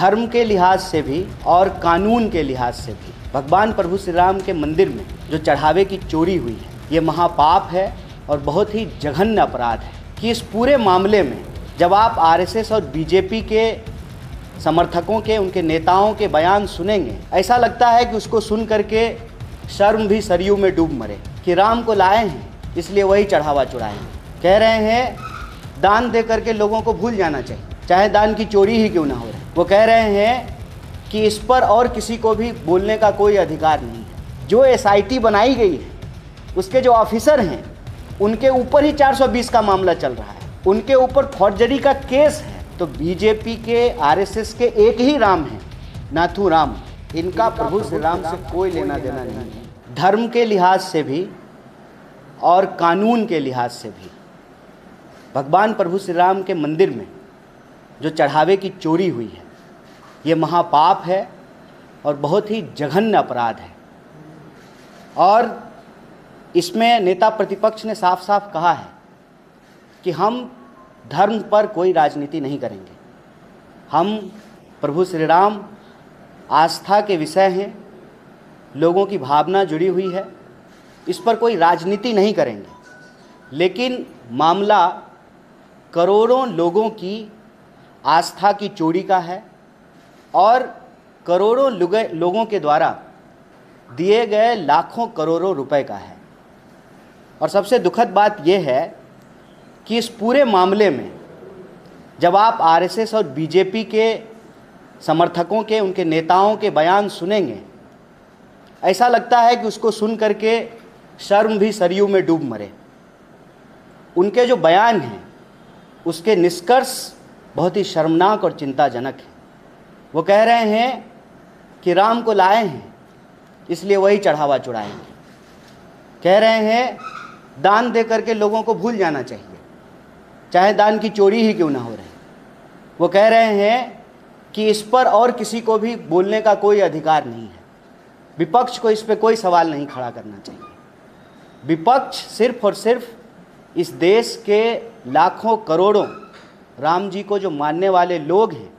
धर्म के लिहाज से भी और कानून के लिहाज से भी भगवान प्रभु श्री राम के मंदिर में जो चढ़ावे की चोरी हुई है, ये महापाप है और बहुत ही जघन्य अपराध है कि इस पूरे मामले में जब आप आरएसएस और बीजेपी के समर्थकों के, उनके नेताओं के बयान सुनेंगे, ऐसा लगता है कि उसको सुन करके शर्म भी सरयू में डूब मरे कि राम को लाए हैं इसलिए वही चढ़ावा चढ़ाएंगे। कह रहे हैं दान दे करके लोगों को भूल जाना चाहिए, चाहे दान की चोरी ही क्यों ना हो रही। वो कह रहे हैं कि इस पर और किसी को भी बोलने का कोई अधिकार नहीं है। जो एसआईटी बनाई गई है उसके जो ऑफिसर हैं उनके ऊपर ही 420 का मामला चल रहा है, उनके ऊपर फॉर्जरी का केस है। तो बीजेपी के, आरएसएस के एक ही राम हैं, नाथू राम। इनका प्रभु श्री राम से कोई लेना देना नहीं है। धर्म के लिहाज से भी और कानून के लिहाज से भी भगवान प्रभु श्री राम के मंदिर में जो चढ़ावे की चोरी हुई है, ये महापाप है और बहुत ही जघन्य अपराध है। और इसमें नेता प्रतिपक्ष ने साफ साफ कहा है कि हम धर्म पर कोई राजनीति नहीं करेंगे। हम प्रभु श्री राम आस्था के विषय हैं, लोगों की भावना जुड़ी हुई है, इस पर कोई राजनीति नहीं करेंगे। लेकिन मामला करोड़ों लोगों की आस्था की चोरी का है और करोड़ों लोगों के द्वारा दिए गए लाखों करोड़ों रुपए का है। और सबसे दुखद बात यह है कि इस पूरे मामले में जब आप आरएसएस और बीजेपी के समर्थकों के, उनके नेताओं के बयान सुनेंगे, ऐसा लगता है कि उसको सुन करके शर्म भी सरयू में डूब मरे। उनके जो बयान हैं उसके निष्कर्ष बहुत ही शर्मनाक और चिंताजनक है। वो कह रहे हैं कि राम को लाए हैं इसलिए वही चढ़ावा चढ़ाएंगे। कह रहे हैं दान दे करके लोगों को भूल जाना चाहिए, चाहे दान की चोरी ही क्यों ना हो रही। वो कह रहे हैं कि इस पर और किसी को भी बोलने का कोई अधिकार नहीं है। विपक्ष को इस पर कोई सवाल नहीं खड़ा करना चाहिए। विपक्ष सिर्फ और सिर्फ इस देश के लाखों करोड़ों राम जी को जो मानने वाले लोग हैं,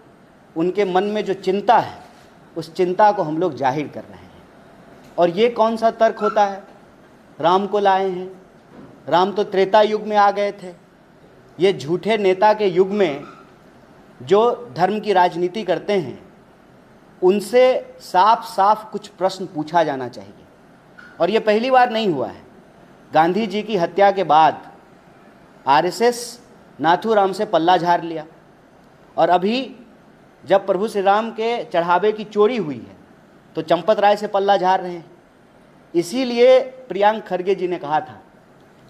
उनके मन में जो चिंता है, उस चिंता को हम लोग जाहिर कर रहे हैं। और ये कौन सा तर्क होता है? राम को लाए हैं, राम तो त्रेता युग में आ गए थे। ये झूठे नेता के युग में जो धर्म की राजनीति करते हैं, उनसे साफ साफ कुछ प्रश्न पूछा जाना चाहिए। और ये पहली बार नहीं हुआ है। गांधी जी की हत्या के बाद आरएसएस नाथू राम से पल्ला झाड़ लिया, और अभी जब प्रभु श्री राम के चढ़ावे की चोरी हुई है तो चंपत राय से पल्ला झाड़ रहे हैं। इसीलिए प्रियंक खरगे जी ने कहा था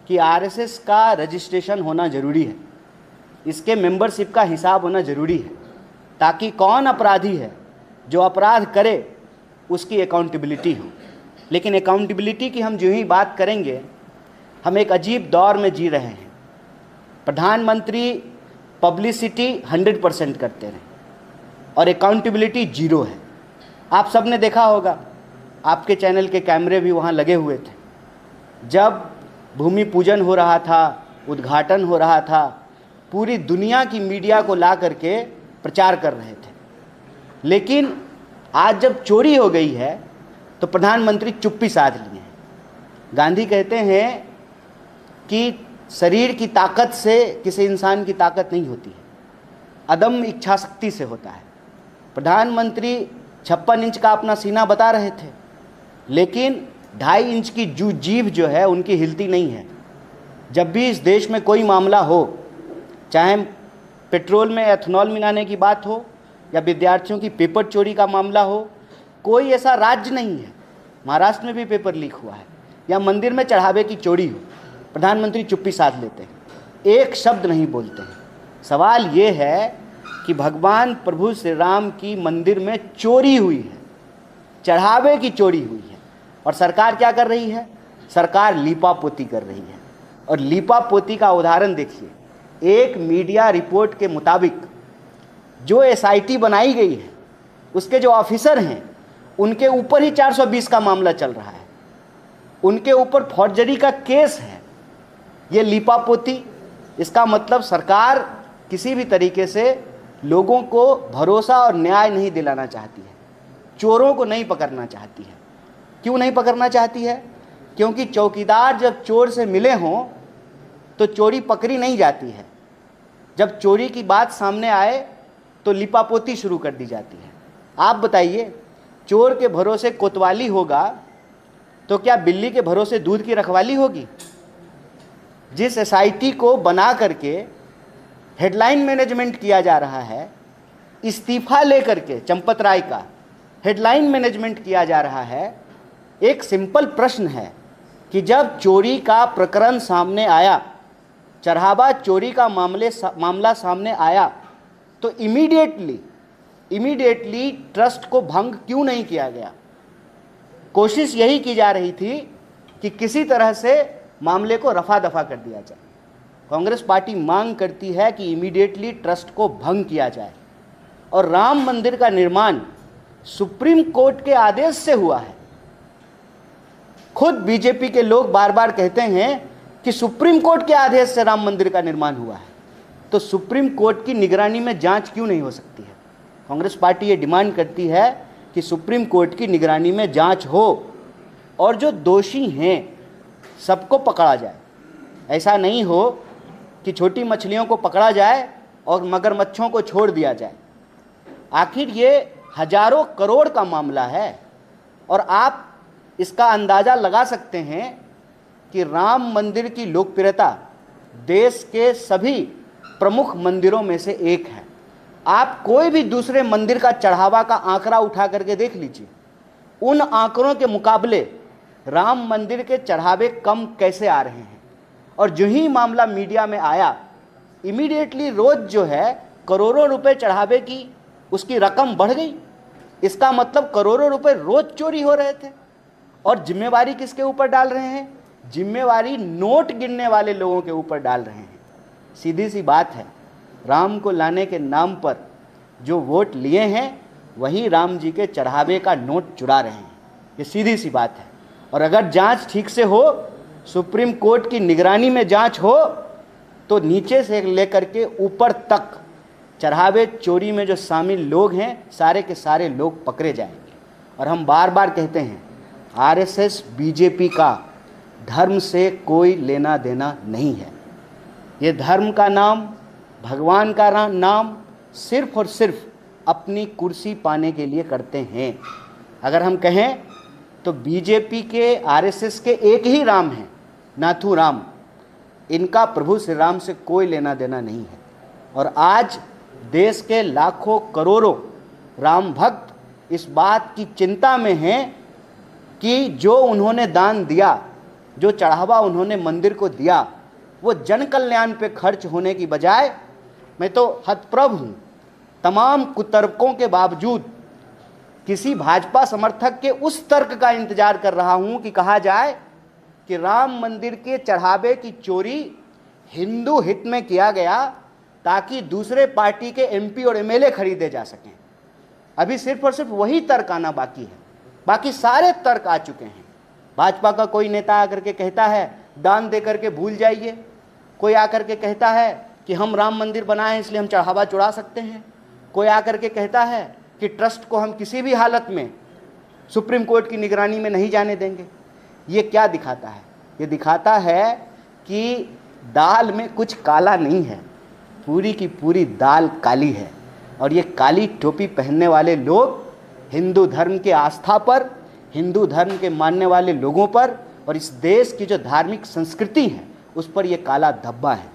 कि आरएसएस का रजिस्ट्रेशन होना ज़रूरी है, इसके मेंबरशिप का हिसाब होना ज़रूरी है, ताकि कौन अपराधी है, जो अपराध करे उसकी अकाउंटेबिलिटी हो। लेकिन अकाउंटेबिलिटी की हम जो ही बात करेंगे, हम एक अजीब दौर में जी रहे हैं। प्रधानमंत्री पब्लिसिटी 100% करते रहे और अकाउंटेबिलिटी 0 है। आप सब ने देखा होगा, आपके चैनल के कैमरे भी वहाँ लगे हुए थे। जब भूमि पूजन हो रहा था, उद्घाटन हो रहा था, पूरी दुनिया की मीडिया को ला करके प्रचार कर रहे थे। लेकिन आज जब चोरी हो गई है तो प्रधानमंत्री चुप्पी साध लिए हैं। गांधी कहते हैं कि शरीर की ताकत से किसी इंसान की ताकत नहीं होती है, अदम्य इच्छा शक्ति से होता है। प्रधानमंत्री 56 इंच का अपना सीना बता रहे थे, लेकिन 2.5 इंच की जीभ जो है उनकी हिलती नहीं है। जब भी इस देश में कोई मामला हो, चाहे पेट्रोल में एथेनॉल मिलाने की बात हो या विद्यार्थियों की पेपर चोरी का मामला हो, कोई ऐसा राज्य नहीं है, महाराष्ट्र में भी पेपर लीक हुआ है, या मंदिर में चढ़ावे की चोरी हो, प्रधानमंत्री चुप्पी साध लेते हैं, एक शब्द नहीं बोलते हैं। सवाल ये है कि भगवान प्रभु श्री राम की मंदिर में चोरी हुई है, चढ़ावे की चोरी हुई है, और सरकार क्या कर रही है? सरकार लीपापोती कर रही है। और लीपापोती का उदाहरण देखिए, एक मीडिया रिपोर्ट के मुताबिक जो एसआईटी बनाई गई है उसके जो ऑफिसर हैं उनके ऊपर ही 420 का मामला चल रहा है, उनके ऊपर फॉर्जरी का केस है। ये लीपापोती, इसका मतलब सरकार किसी भी तरीके से लोगों को भरोसा और न्याय नहीं दिलाना चाहती है, चोरों को नहीं पकड़ना चाहती है। क्यों नहीं पकड़ना चाहती है? क्योंकि चौकीदार जब चोर से मिले हों तो चोरी पकड़ी नहीं जाती है। जब चोरी की बात सामने आए तो लिपापोती शुरू कर दी जाती है। आप बताइए, चोर के भरोसे कोतवाली होगा तो क्या बिल्ली के भरोसे दूध की रखवाली होगी? जिस एसआईटी को बना करके हेडलाइन मैनेजमेंट किया जा रहा है, इस्तीफा लेकर के चंपत राय का हेडलाइन मैनेजमेंट किया जा रहा है, एक सिंपल प्रश्न है कि जब चोरी का प्रकरण सामने आया, चरहाबा चोरी का मामला सामने आया, तो इमीडिएटली ट्रस्ट को भंग क्यों नहीं किया गया? कोशिश यही की जा रही थी कि किसी तरह से मामले को रफा दफा कर दिया जाए। कांग्रेस पार्टी मांग करती है कि इमीडिएटली ट्रस्ट को भंग किया जाए और राम मंदिर का निर्माण सुप्रीम कोर्ट के आदेश से हुआ है। खुद बीजेपी के लोग बार बार कहते हैं कि सुप्रीम कोर्ट के आदेश से राम मंदिर का निर्माण हुआ है, तो सुप्रीम कोर्ट की निगरानी में जांच क्यों नहीं हो सकती है? कांग्रेस पार्टी ये डिमांड करती है कि सुप्रीम कोर्ट की निगरानी में जांच हो और जो दोषी हैं सबको पकड़ा जाए। ऐसा नहीं हो कि छोटी मछलियों को पकड़ा जाए और मगरमच्छों को छोड़ दिया जाए। आखिर ये हजारों करोड़ का मामला है और आप इसका अंदाज़ा लगा सकते हैं कि राम मंदिर की लोकप्रियता देश के सभी प्रमुख मंदिरों में से एक है। आप कोई भी दूसरे मंदिर का चढ़ावा का आंकड़ा उठा करके देख लीजिए, उन आंकड़ों के मुकाबले राम मंदिर के चढ़ावे कम कैसे आ रहे हैं। और जो ही मामला मीडिया में आया, इमीडिएटली रोज जो है करोड़ों रुपए चढ़ावे की उसकी रकम बढ़ गई। इसका मतलब करोड़ों रुपए रोज चोरी हो रहे थे। और जिम्मेवारी किसके ऊपर डाल रहे हैं? जिम्मेवारी नोट गिनने वाले लोगों के ऊपर डाल रहे हैं। सीधी सी बात है, राम को लाने के नाम पर जो वोट लिए हैं वही राम जी के चढ़ावे का नोट चुरा रहे हैं। ये सीधी सी बात है। और अगर जांच ठीक से हो, सुप्रीम कोर्ट की निगरानी में जांच हो, तो नीचे से लेकर के ऊपर तक चढ़ावे चोरी में जो शामिल लोग हैं सारे के सारे लोग पकड़े जाएंगे। और हम बार बार कहते हैं, आरएसएस बीजेपी का धर्म से कोई लेना देना नहीं है। ये धर्म का नाम, भगवान का नाम सिर्फ और सिर्फ अपनी कुर्सी पाने के लिए करते हैं। अगर हम कहें तो बीजेपी के, आरएसएस के एक ही राम हैं, नाथू राम। इनका प्रभु श्री राम से कोई लेना देना नहीं है। और आज देश के लाखों करोड़ों राम भक्त इस बात की चिंता में हैं कि जो उन्होंने दान दिया, जो चढ़ावा उन्होंने मंदिर को दिया, वो जन कल्याण पे खर्च होने की बजाय, मैं तो हतप्रभ हूँ, तमाम कुतर्कों के बावजूद किसी भाजपा समर्थक के उस तर्क का इंतजार कर रहा हूँ कि कहा जाए कि राम मंदिर के चढ़ावे की चोरी हिंदू हित में किया गया ताकि दूसरे पार्टी के एमपी और एमएलए खरीदे जा सकें। अभी सिर्फ और सिर्फ वही तर्क आना बाकी है, बाकी सारे तर्क आ चुके हैं। भाजपा का कोई नेता आकर के कहता है दान दे करके भूल जाइए, कोई आकर के कहता है कि हम राम मंदिर बनाए इसलिए हम चढ़ावा चुरा सकते हैं, कोई आकर के कहता है कि ट्रस्ट को हम किसी भी हालत में सुप्रीम कोर्ट की निगरानी में नहीं जाने देंगे। ये क्या दिखाता है? ये दिखाता है कि दाल में कुछ काला नहीं है, पूरी की पूरी दाल काली है। और ये काली टोपी पहनने वाले लोग हिंदू धर्म के आस्था पर, हिंदू धर्म के मानने वाले लोगों पर और इस देश की जो धार्मिक संस्कृति है उस पर ये काला धब्बा है।